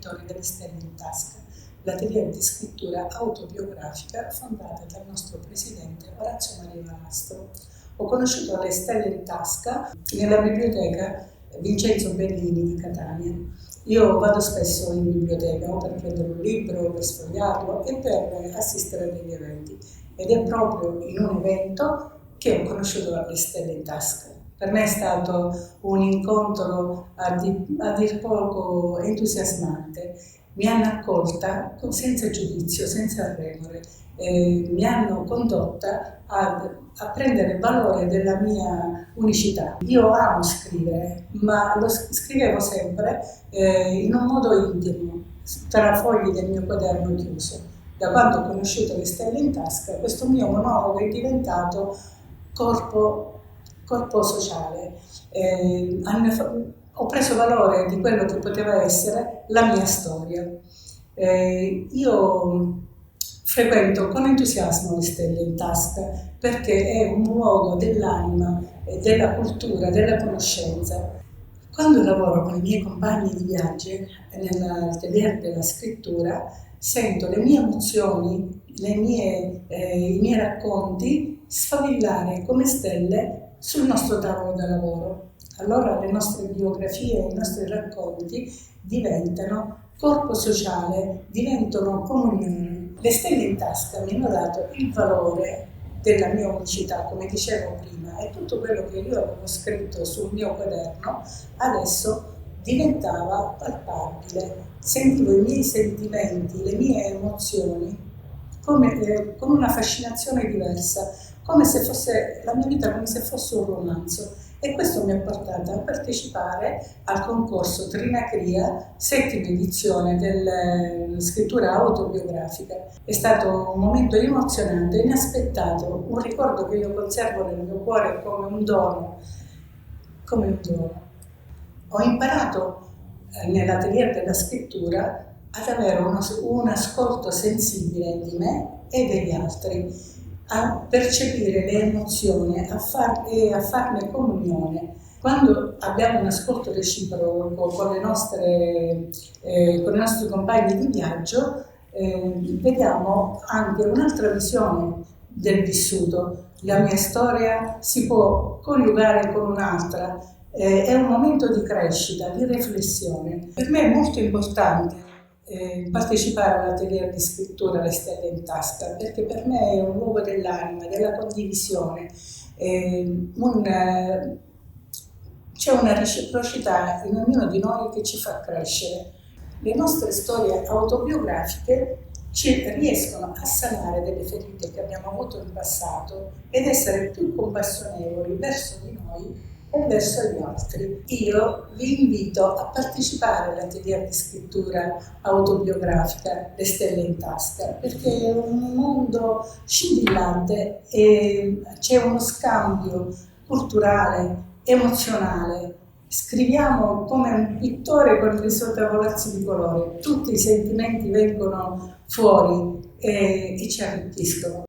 conoscitori delle stelle in tasca, l'atelier di scrittura autobiografica fondata dal nostro presidente Orazio Maria Valastro. Ho conosciuto le stelle in tasca nella biblioteca Vincenzo Bellini di Catania. Io vado spesso in biblioteca o per prendere un libro, o per sfogliarlo e per assistere a degli eventi. Ed è proprio in un evento che ho conosciuto le stelle in tasca. Per me è stato un incontro a dir poco entusiasmante. Mi hanno accolta senza giudizio, senza remore. Mi hanno condotta a prendere valore della mia unicità. Io amo scrivere, ma lo scrivevo sempre in un modo intimo, tra fogli del mio quaderno chiuso. Da quando ho conosciuto le stelle in tasca, questo mio monologo è diventato corpo sociale. Ho preso valore di quello che poteva essere la mia storia. Io frequento con entusiasmo le stelle in tasca perché è un luogo dell'anima, della cultura, della conoscenza. Quando lavoro con i miei compagni di viaggi nell'atelier della scrittura, sento le mie emozioni, i miei racconti sfavillare come stelle sul nostro tavolo da lavoro. Allora le nostre biografie, i nostri racconti diventano corpo sociale, diventano comunione. Le stelle in tasca mi hanno dato il valore della mia unicità, come dicevo prima, e tutto quello che io avevo scritto sul mio quaderno adesso diventava palpabile. Sentivo i miei sentimenti, le mie emozioni con una fascinazione diversa, come se fosse la mia vita, come se fosse un romanzo. E questo mi ha portato a partecipare al concorso Trinacria, 7ª edizione della scrittura autobiografica. È stato un momento emozionante, inaspettato, un ricordo che io conservo nel mio cuore come un dono. Ho imparato nell'atelier della scrittura ad avere un ascolto sensibile di me e degli altri, a percepire le emozioni e a farne comunione. Quando abbiamo un ascolto reciproco con i nostri compagni di viaggio, vediamo anche un'altra visione del vissuto. La mia storia si può coniugare con un'altra, è un momento di crescita, di riflessione. Per me è molto importante partecipare all'atelier di scrittura Le Stelle in Tasca, perché per me è un luogo dell'anima, della condivisione, c'è una reciprocità in ognuno di noi che ci fa crescere. Le nostre storie autobiografiche ci riescono a sanare delle ferite che abbiamo avuto in passato ed essere più compassionevoli verso di noi e verso gli altri. Io vi invito a partecipare all'atelier di scrittura autobiografica Le Stelle in Tasca, perché è un mondo scintillante e c'è uno scambio culturale, emozionale. Scriviamo come un pittore con i suoi tavolazzi di colore, tutti i sentimenti vengono fuori e ci arricchiscono.